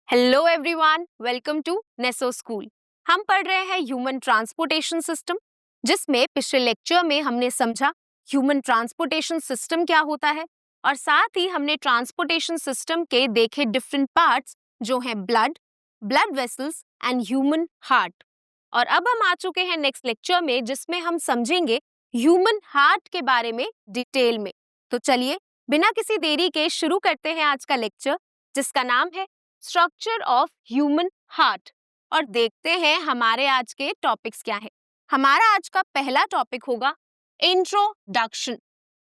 Hello everyone, welcome to Neso school. हम पढ़ रहे हैं ह्यूमन ट्रांसपोर्टेशन सिस्टम, जिसमें पिछले लेक्चर में हमने समझा ह्यूमन ट्रांसपोर्टेशन सिस्टम क्या होता है और साथ ही हमने ट्रांसपोर्टेशन सिस्टम के देखे डिफरेंट पार्ट्स जो हैं blood, blood vessels and human heart. और अब हम आ चुके हैं नेक्स्ट लेक्चर में, जिसमें हम समझेंगे ह्यूमन हार्ट के बारे में डिटेल में। तो चलिए बिना किसी देरी के शुरू करते हैं आज का लेक्चर, जिसका नाम है स्ट्रक्चर ऑफ ह्यूमन हार्ट, और देखते हैं हमारे आज के टॉपिक्स क्या है। हमारा आज का पहला टॉपिक होगा इंट्रोडक्शन।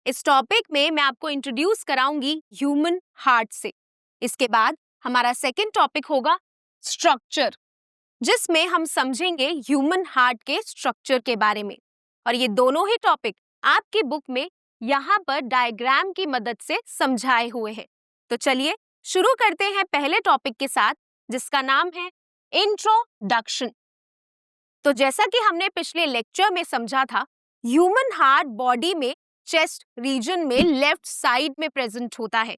इस टॉपिक में मैं आपको इंट्रोड्यूस कराऊंगी ह्यूमन हार्ट से। इसके बाद हमारा सेकंड टॉपिक होगा स्ट्रक्चर, जिसमें हम समझेंगे ह्यूमन हार्ट के स्ट्रक्चर के बारे में। और ये दोनों ही टॉपिक आपकी बुक में यहाँ पर डायग्राम की मदद से समझाए हुए हैं। तो चलिए शुरू करते हैं पहले टॉपिक के साथ, जिसका नाम है इंट्रोडक्शन। तो जैसा कि हमने पिछले लेक्चर में समझा था, ह्यूमन हार्ट बॉडी में चेस्ट रीजन में लेफ्ट साइड में प्रेजेंट होता है।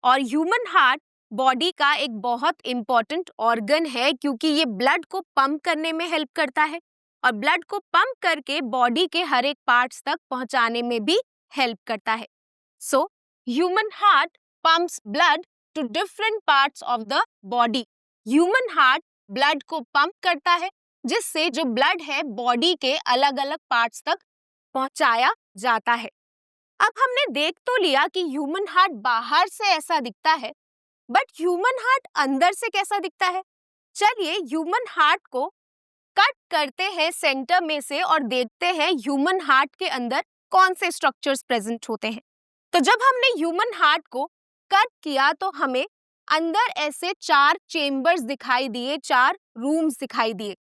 और ह्यूमन हार्ट बॉडी का एक बहुत इंपॉर्टेंट ऑर्गन है, क्योंकि ये ब्लड को पंप करने में हेल्प करता है और ब्लड को पंप करके बॉडी के हर एक पार्ट्स तक पहुंचाने में भी हेल्प करता है। So human heart pumps blood to different parts of the body. Human heart blood को पंप करता है, जिससे जो ब्लड है बॉडी के अलग अलग पार्ट्स तक पहुंचाया जाता है। अब हमने देख तो लिया कि ह्यूमन हार्ट बाहर से ऐसा दिखता है, बट ह्यूमन हार्ट अंदर से कैसा दिखता है। चलिए ह्यूमन हार्ट को कट करते हैं सेंटर में से और देखते हैं ह्यूमन हार्ट के अंदर कौन से स्ट्रक्चर्स प्रेजेंट होते हैं। तो जब हमने ह्यूमन हार्ट को कट किया तो हमें अंदर ऐसे 4 चेम्बर्स दिखाई दिए, 4 रूम्स दिखाई दिए।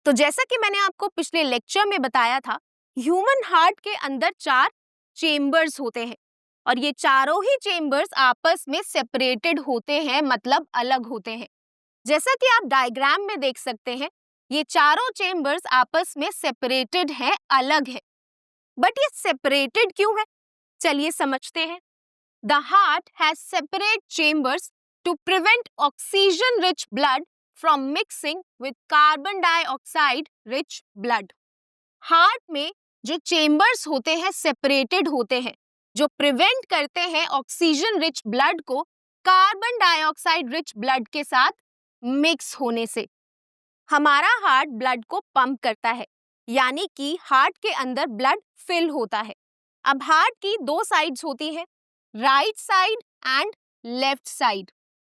तो जैसा कि मैंने आपको पिछले लेक्चर में बताया था, ह्यूमन हार्ट के अंदर 4 चेम्बर्स होते हैं और ये चारों ही चेम्बर्स आपस में सेपरेटेड होते हैं, मतलब अलग होते हैं। जैसा कि आप डायग्राम में देख सकते हैं, ये चारों चेम्बर्स आपस में सेपरेटेड हैं, अलग है। बट ये सेपरेटेड क्यों है, चलिए समझते हैं। The heart has separate chambers to prevent oxygen-rich blood from mixing with carbon dioxide rich blood. Heart में जो चेम्बर्स होते हैं सेपरेटेड होते हैं, जो प्रिवेंट करते हैं ऑक्सीजन रिच ब्लड को कार्बन डाइऑक्साइड रिच ब्लड के साथ मिक्स होने से। हमारा हार्ट ब्लड को पंप करता है, यानी कि हार्ट के अंदर ब्लड फिल होता है। अब हार्ट की 2 साइड्स होती हैं, right side and left side.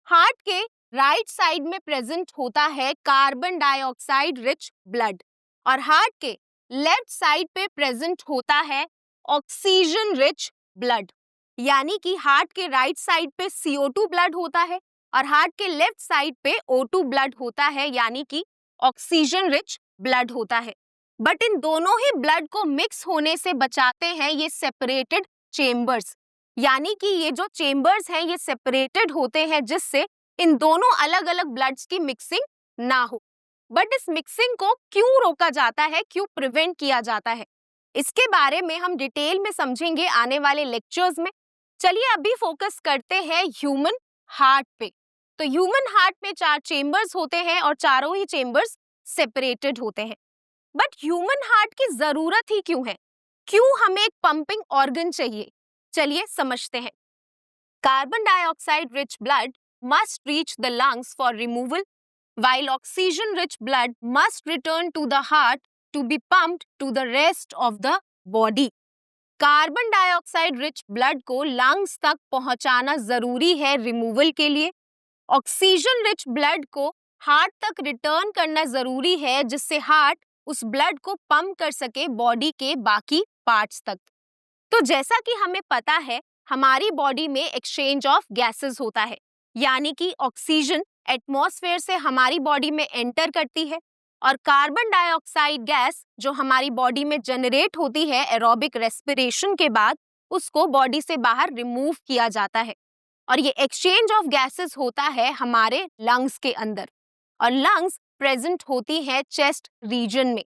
Heart के राइट साइड में प्रेजेंट होता है कार्बन डाइऑक्साइड रिच ब्लड और हार्ट के लेफ्ट साइड पे प्रेजेंट होता है ऑक्सीजन रिच ब्लड। यानी कि हार्ट के राइट साइड पे CO2 ब्लड होता है और हार्ट के लेफ्ट साइड पे O2 ब्लड होता है, यानी कि ऑक्सीजन रिच ब्लड होता है। बट इन दोनों ही ब्लड को मिक्स होने से बचाते हैं ये सेपरेटेड चेम्बर्स, यानी कि ये जो चेम्बर्स हैं ये सेपरेटेड होते हैं, जिससे इन दोनों अलग अलग ब्लड्स की मिक्सिंग ना हो। बट इस मिक्सिंग को क्यों रोका जाता है, क्यों प्रिवेंट किया जाता है, इसके बारे में हम डिटेल में समझेंगे आने वाले लेक्चर्स में। चलिए अभी फोकस करते हैं ह्यूमन हार्ट पे। तो ह्यूमन हार्ट में 4 चेम्बर्स होते हैं और चारों ही चेम्बर्स सेपरेटेड होते हैं। बट ह्यूमन हार्ट की जरूरत ही क्यों है, क्यों हमें एक पंपिंग ऑर्गन चाहिए, चलिए समझते हैं। Carbon dioxide rich blood must reach the lungs for removal, while oxygen rich blood must return to the heart to be pumped to the rest of the body. Carbon dioxide rich blood को lungs तक पहुंचाना जरूरी है removal के लिए। Oxygen rich blood को heart तक return करना जरूरी है, जिससे हार्ट उस ब्लड को पंप कर सके बॉडी के बाकी पार्ट्स तक। तो जैसा कि हमें पता है, हमारी बॉडी में एक्सचेंज ऑफ गैसेस होता है, यानी कि ऑक्सीजन एटमॉस्फेयर से हमारी बॉडी में एंटर करती है और कार्बन डाइऑक्साइड गैस जो हमारी बॉडी में जनरेट होती है एरोबिक रेस्पिरेशन के बाद, उसको बॉडी से बाहर रिमूव किया जाता है। और ये एक्सचेंज ऑफ गैसेस होता है हमारे लंग्स के अंदर, और लंग्स प्रेजेंट होती है चेस्ट रीजन में।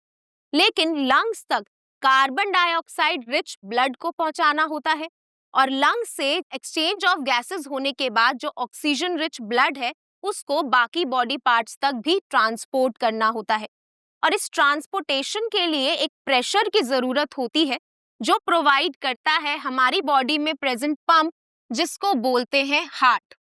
लेकिन लंग्स तक कार्बन डाइऑक्साइड रिच ब्लड को पहुंचाना होता है और लंग्स से एक्सचेंज ऑफ गैसेस होने के बाद जो ऑक्सीजन रिच ब्लड है उसको बाकी बॉडी पार्ट्स तक भी ट्रांसपोर्ट करना होता है। और इस ट्रांसपोर्टेशन के लिए एक प्रेशर की जरूरत होती है जो प्रोवाइड करता है हमारी बॉडी में प्रेजेंट पंप, जिसको बोलते हैं हार्ट।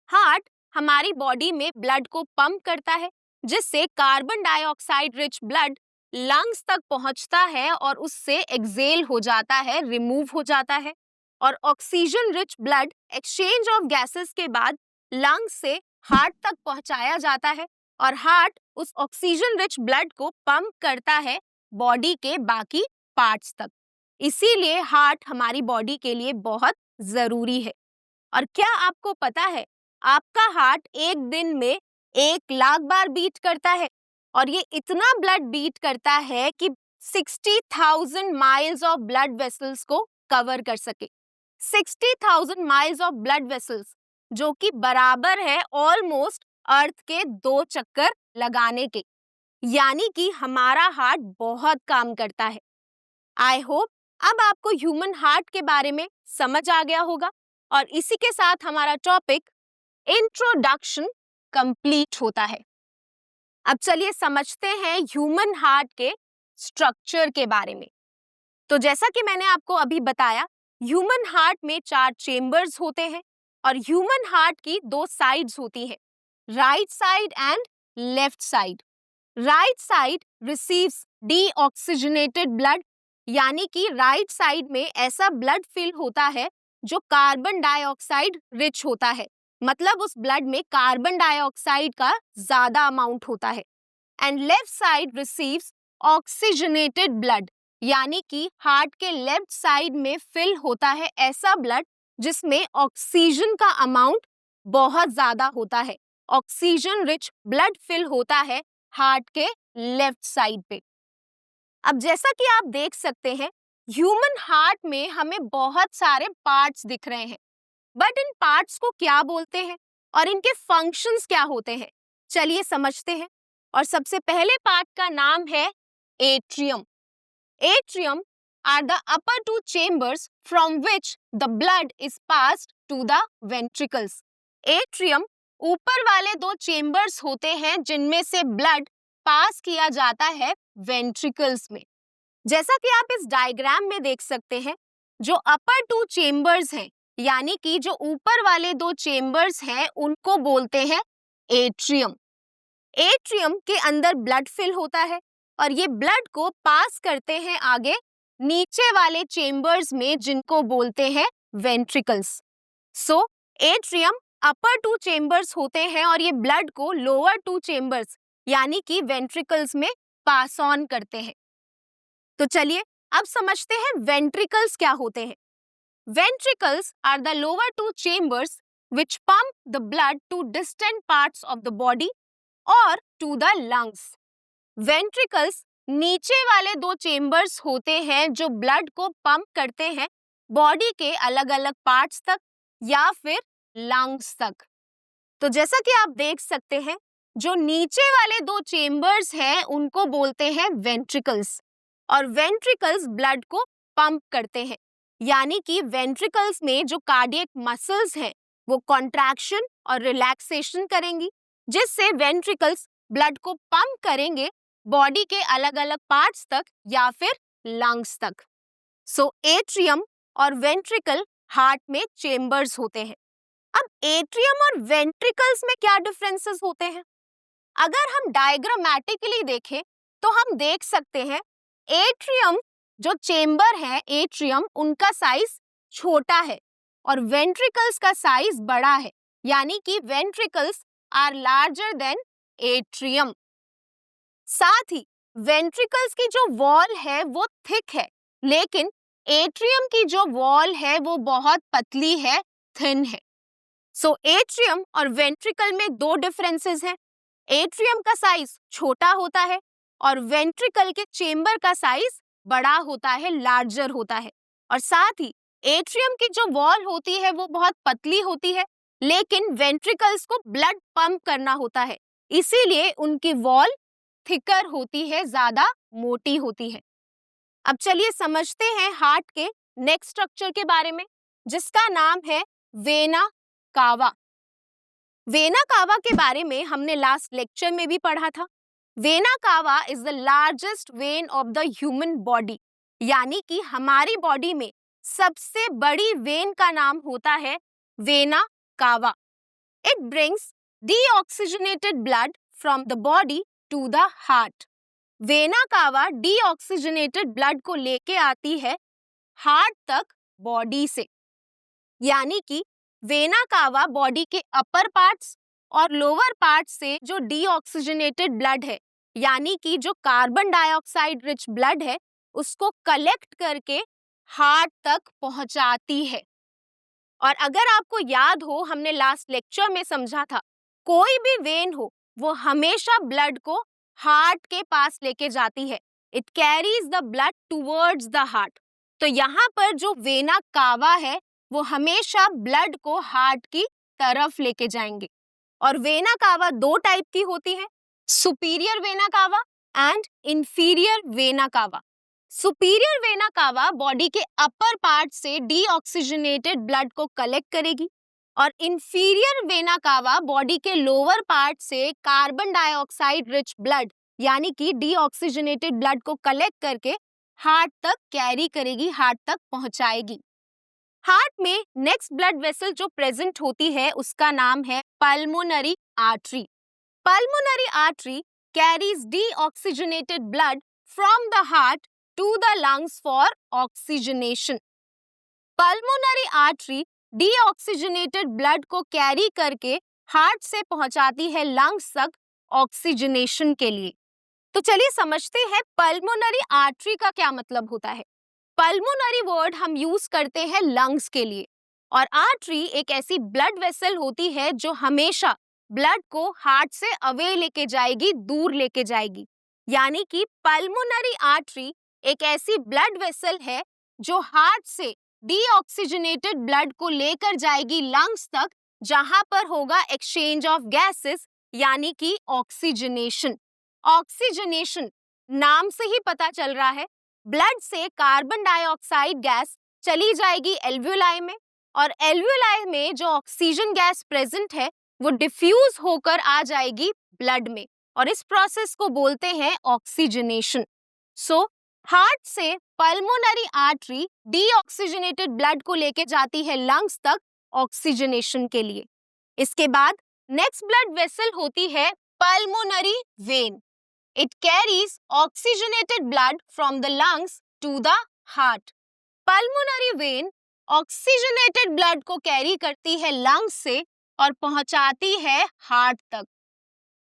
हार्ट हमारी बॉडी में ब्लड को पंप करता है, जिससे carbon dioxide rich blood lungs तक पहुंचता है और उससे एक्सेल हो जाता है, रिमूव हो जाता है। और oxygen rich blood exchange of gases के बाद लंग्स से हार्ट तक पहुंचाया जाता है और हार्ट उस ऑक्सीजन रिच ब्लड को पंप करता है बॉडी के बाकी पार्ट्स तक। इसीलिए हार्ट हमारी बॉडी के लिए बहुत जरूरी है। और क्या आपको पता है, आपका हार्ट एक दिन में 1 लाख बार बीट करता है और ये इतना ब्लड बीट करता है कि 60,000 माइल्स ऑफ ब्लड वेसल्स को कवर कर सके। 60,000 माइल्स ऑफ ब्लड वेसल्स, जो कि बराबर है ऑलमोस्ट अर्थ के 2 चक्कर लगाने के। यानी कि हमारा हार्ट बहुत काम करता है। आई होप अब आपको ह्यूमन हार्ट के बारे में समझ आ गया होगा और इसी के साथ हमारा टॉपिक इंट्रोडक्शन कंप्लीट होता है। अब चलिए समझते हैं ह्यूमन हार्ट के स्ट्रक्चर के बारे में। तो जैसा कि मैंने आपको अभी बताया, ह्यूमन हार्ट में 4 चेम्बर्स होते हैं और ह्यूमन हार्ट की 2 साइड्स होती हैं, right side and left side. Right side receives deoxygenated blood, यानी कि राइट साइड में ऐसा ब्लड फिल होता है जो कार्बन डाइऑक्साइड रिच होता है, मतलब उस ब्लड में कार्बन डाइऑक्साइड का ज्यादा अमाउंट होता है। And left side receives oxygenated blood, यानी कि हार्ट के लेफ्ट साइड में फिल होता है ऐसा ब्लड जिसमें ऑक्सीजन का अमाउंट बहुत ज्यादा होता है। ऑक्सीजन रिच ब्लड फिल होता है हार्ट के लेफ्ट साइड पे। अब जैसा कि आप देख सकते हैं, ह्यूमन हार्ट में हमें बहुत सारे पार्ट्स दिख रहे हैं, बट इन पार्ट्स को क्या बोलते हैं और इनके फंक्शंस क्या होते हैं, चलिए समझते हैं। और सबसे पहले पार्ट का नाम है atrium. Atrium are the upper 2 chambers from which the blood is passed to the ventricles. Atrium ऊपर वाले 2 चेम्बर्स होते हैं जिनमें से ब्लड पास किया जाता है वेंट्रिकल्स में। जैसा कि आप इस डायग्राम में देख सकते हैं, जो अपर 2 चेम्बर्स हैं, यानी कि जो ऊपर वाले 2 चेम्बर्स हैं, उनको बोलते हैं एट्रियम। एट्रियम के अंदर ब्लड फिल होता है और ये ब्लड को पास करते हैं आगे नीचे वाले चेम्बर्स में, जिनको बोलते हैं वेंट्रिकल्स। सो एट्रियम अपर 2 चेम्बर्स होते हैं और ये ब्लड को लोअर 2 चेम्बर्स यानी कि वेंट्रिकल्स में पास ऑन करते हैं। तो चलिए अब समझते हैं वेंट्रिकल्स क्या होते हैं। Ventricles are the lower 2 chambers which pump the blood to distant parts of the body or to the lungs. Ventricles नीचे वाले 2 चेम्बर्स होते हैं जो ब्लड को पंप करते हैं बॉडी के अलग अलग पार्ट्स तक या फिर लंग्स तक। तो जैसा कि आप देख सकते हैं, जो नीचे वाले 2 चेम्बर्स हैं उनको बोलते हैं वेंट्रिकल्स और वेंट्रिकल्स ब्लड को पंप करते हैं, यानी कि वेंट्रिकल्स में जो कार्डियक मसल्स हैं वो कॉन्ट्रैक्शन और रिलैक्सेशन करेंगी, जिससे वेंट्रिकल्स ब्लड को पंप करेंगे बॉडी के अलग अलग पार्ट्स तक या फिर लंग्स तक। सो एट्रियम और वेंट्रिकल हार्ट में चेम्बर्स होते हैं। अब एट्रियम और वेंट्रिकल्स में क्या डिफरेंसेस होते हैं? अगर हम डायग्रामेटिकली देखें तो हम देख सकते हैं एट्रियम जो चेम्बर है, एट्रियम उनका साइज छोटा है और वेंट्रिकल्स का साइज बड़ा है, यानी कि ventricles are larger than atrium. साथ ही वेंट्रिकल्स की जो वॉल है वो थिक है, लेकिन एट्रियम की जो वॉल है वो बहुत पतली है, थिन है। सो एट्रियम और वेंट्रिकल में 2 डिफरेंसेस हैं। एट्रियम का साइज छोटा होता है और वेंट्रिकल के चेम्बर का साइज बड़ा होता है, लार्जर होता है। और साथ ही एट्रियम की जो वॉल होती है वो बहुत पतली होती है, लेकिन वेंट्रिकल्स को ब्लड पंप करना होता है, इसीलिए उनकी वॉल थिकर होती है, ज्यादा मोटी होती है। अब चलिए समझते हैं हार्ट के नेक्स्ट स्ट्रक्चर के बारे में, जिसका नाम है वेना कावा। वेना कावा के बारे में हमने लास्ट लेक्चर में भी पढ़ा था। Vena cava is the largest when of the human body, यानी कि हमारी बॉडी में सबसे बड़ी वेन का नाम होता है vena cava. It brings deoxygenated blood from the body to the heart. Vena cava deoxygenated blood को लेके आती है हार्ट तक बॉडी से, यानी कि वेना कावा बॉडी के अपर पार्ट्स और लोअर पार्ट से जो डीऑक्सीजनेटेड ब्लड है, यानी कि जो कार्बन डाइऑक्साइड रिच ब्लड है, उसको कलेक्ट करके हार्ट तक पहुंचाती है। और अगर आपको याद हो, हमने लास्ट लेक्चर में समझा था, कोई भी वेन हो वो हमेशा ब्लड को हार्ट के पास लेके जाती है। It carries the blood towards the heart. तो यहाँ पर जो वेना कावा है वो हमेशा ब्लड को हार्ट की तरफ लेके जाएंगे। और वेना कावा दो टाइप की होती है, superior vena cava and inferior vena cava. Superior vena cava body के अपर पार्ट से डीऑक्सीजनेटेड ब्लड को कलेक्ट करेगी और इंफीरियर वेना कावा बॉडी के लोअर पार्ट से कार्बन डाइऑक्साइड रिच ब्लड, यानी कि डीऑक्सीजनेटेड ब्लड को कलेक्ट करके हार्ट तक कैरी करेगी, हार्ट तक पहुंचाएगी। हार्ट में नेक्स्ट ब्लड वेसल जो प्रेजेंट होती है उसका नाम है pulmonary artery. Pulmonary artery carries deoxygenated blood from the heart to the lungs for oxygenation. Pulmonary artery deoxygenated blood को कैरी करके हार्ट से पहुंचाती है लंग्स तक ऑक्सीजनेशन के लिए। तो चलिए समझते हैं पल्मोनरी आर्टरी का क्या मतलब होता है। पल्मोनरी वर्ड हम यूज करते हैं लंग्स के लिए, और आर्टरी एक ऐसी ब्लड वेसल होती है जो हमेशा ब्लड को हार्ट से अवे लेके जाएगी, दूर लेके जाएगी। यानी कि पल्मोनरी आर्टरी एक ऐसी ब्लड वेसल है जो हार्ट से डीऑक्सीजनेटेड ब्लड को लेकर जाएगी लंग्स तक, जहां पर होगा एक्सचेंज ऑफ गैसेस, यानी कि ऑक्सीजनेशन। ऑक्सीजनेशन नाम से ही पता चल रहा है, ब्लड से कार्बन डाइऑक्साइड गैस चली जाएगी एल्वियोलाई में, और एल्वियोलाई में जो ऑक्सीजन गैस प्रेजेंट है वो डिफ्यूज होकर आ जाएगी ब्लड में, और इस प्रोसेस को बोलते हैं ऑक्सीजनेशन। सो हार्ट से पल्मोनरी आर्टरी डीऑक्सीजनेटेड ब्लड को लेके जाती है लंग्स तक ऑक्सीजनेशन के लिए। इसके बाद नेक्स्ट ब्लड वेसल होती है pulmonary vein. It carries oxygenated blood from the lungs to the heart. Pulmonary vein oxygenated blood को कैरी करती है लंग्स से और पहुंचाती है हार्ट तक।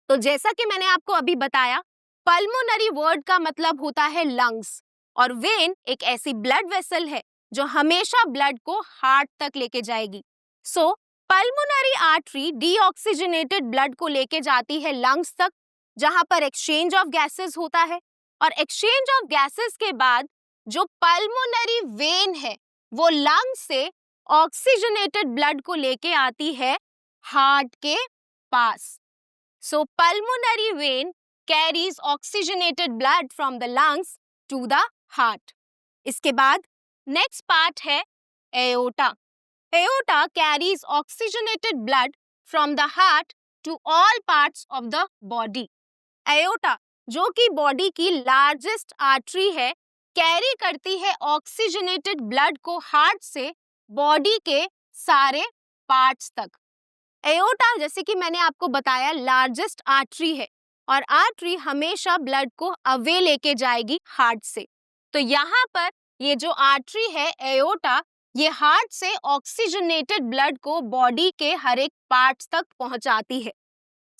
तो जैसा कि मैंने आपको अभी बताया, पल्मोनरी वर्ड का मतलब होता है लंग्स, और वेन एक ऐसी ब्लड वेसल है जो हमेशा ब्लड को हार्ट तक लेके जाएगी। सो पल्मोनरी आर्टरी डीऑक्सीजनेटेड ब्लड को लेके जाती है लंग्स तक, जहां पर एक्सचेंज ऑफ गैसेस होता है, और एक्सचेंज ऑफ गैसेस के बाद जो पल्मोनरी वेन है वो लंग से ऑक्सीजनेटेड ब्लड को लेके आती है हार्ट के पास। So pulmonary vein carries oxygenated blood from the lungs to the heart. इसके बाद नेक्स्ट पार्ट है aorta. Aorta carries oxygenated blood from the heart to all parts of the body. Aorta जो कि बॉडी की largest artery है, carry करती है oxygenated blood को हार्ट से बॉडी के सारे पार्ट्स तक। एओर्टा जैसे कि मैंने आपको बताया लार्जेस्ट आर्टरी है, और आर्टरी हमेशा ब्लड को अवे लेके जाएगी हार्ट से। तो यहाँ पर ये जो आर्टरी है एओर्टा, ये हार्ट से ऑक्सीजनेटेड ब्लड को बॉडी के हर एक पार्ट्स तक पहुंचाती है।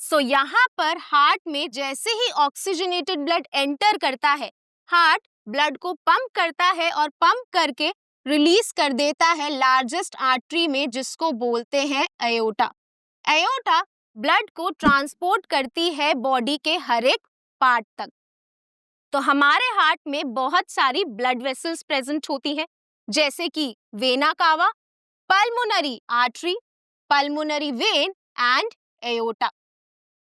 सो यहाँ पर हार्ट में जैसे ही ऑक्सीजनेटेड ब्लड एंटर करता है, हार्ट ब्लड को पंप करता है और पंप करके रिलीज कर देता है लार्जेस्ट आर्टरी में, जिसको बोलते हैं एओर्टा। एओर्टा ब्लड को ट्रांसपोर्ट करती है बॉडी के हर एक पार्ट तक। तो हमारे हार्ट में बहुत सारी ब्लड वेसल्स प्रेजेंट होती हैं, जैसे कि vena cava, pulmonary artery, pulmonary vein and aorta.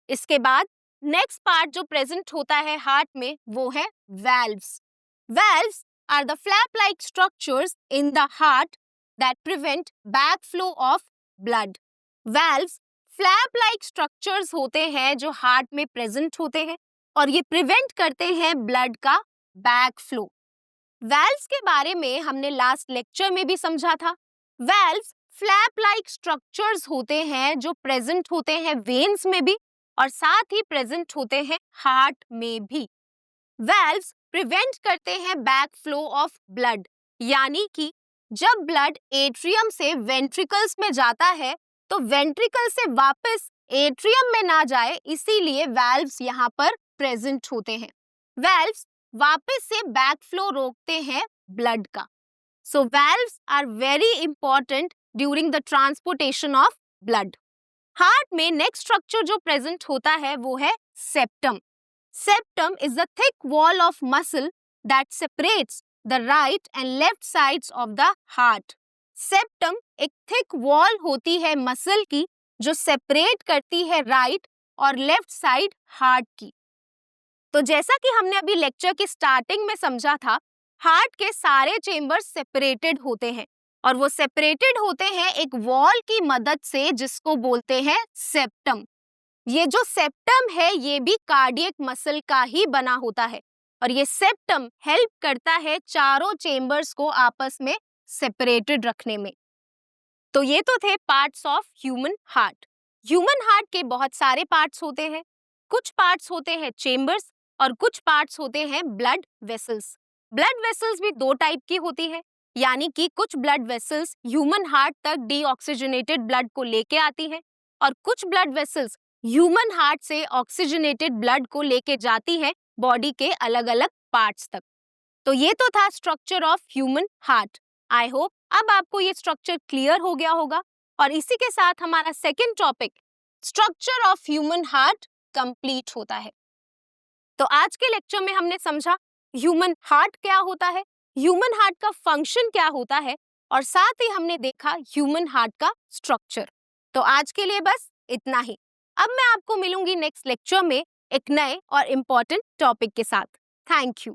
इसके बाद नेक्स्ट पार्ट जो प्रेजेंट होता है हार्ट में वो है valves. Valves are the flap like structures in the heart that prevent backflow of blood. Valves flap like structures होते हैं जो हार्ट में प्रेजेंट होते हैं और ये प्रिवेंट करते हैं ब्लड का बैक फ्लो। वेल्व्स के बारे में हमने लास्ट लेक्चर में भी समझा था। वेल्व्स फ्लैप लाइक स्ट्रक्चर्स होते हैं जो प्रेजेंट होते हैं वेन्स में भी और साथ ही प्रेजेंट होते हैं हार्ट में भी। वेल्व्स प्रिवेंट करते हैं बैक फ्लो ऑफ ब्लड, यानी कि जब ब्लड एट्रियम से वेंट्रिकल्स में जाता है तो वेंट्रिकल से वापस एट्रियम में ना जाए, इसीलिए वेल्व्स यहाँ पर प्रेजेंट होते हैं। वेल्व्स वापस से बैक फ्लो रोकते हैं ब्लड का। So valves are very important during the transportation of blood. Heart में नेक्स्ट स्ट्रक्चर जो प्रेजेंट होता है वो है septum. Septum is the thick wall of muscle that separates the right and left sides of the heart. Septum एक thick wall होती है muscle की जो सेपरेट करती है राइट और लेफ्ट साइड हार्ट की। तो जैसा कि हमने अभी लेक्चर की स्टार्टिंग में समझा था, हार्ट के सारे चेम्बर्स सेपरेटेड होते हैं और वो सेपरेटेड होते हैं एक वॉल की मदद से जिसको बोलते हैं सेप्टम। ये जो सेप्टम है ये भी कार्डियक मसल का ही बना होता है और ये सेप्टम हेल्प करता है चारों चेम्बर्स को आपस में सेपरेटेड रखने में। तो ये तो थे parts of human heart. Human heart के बहुत सारे पार्ट्स होते हैं। कुछ पार्ट्स होते हैं चेम्बर्स और कुछ पार्ट्स होते हैं ब्लड वेसल्स। ब्लड वेसल्स भी दो टाइप की होती है, यानी कि कुछ ब्लड वेसल्स ह्यूमन हार्ट तक डीऑक्सीजनेटेड ब्लड को लेके आती है और कुछ ब्लड वेसल्स ह्यूमन हार्ट से ऑक्सीजनेटेड ब्लड को लेके जाती है बॉडी के अलग अलग पार्ट्स तक। तो ये तो था structure of human heart. I hope अब आपको ये स्ट्रक्चर क्लियर हो गया होगा और इसी के साथ हमारा second topic structure of human heart complete होता है। तो आज के लेक्चर में हमने समझा ह्यूमन हार्ट क्या होता है, ह्यूमन हार्ट का फंक्शन क्या होता है और साथ ही हमने देखा ह्यूमन हार्ट का स्ट्रक्चर। तो आज के लिए बस इतना ही। अब मैं आपको मिलूंगी नेक्स्ट लेक्चर में एक नए और इम्पोर्टेंट टॉपिक के साथ। Thank you.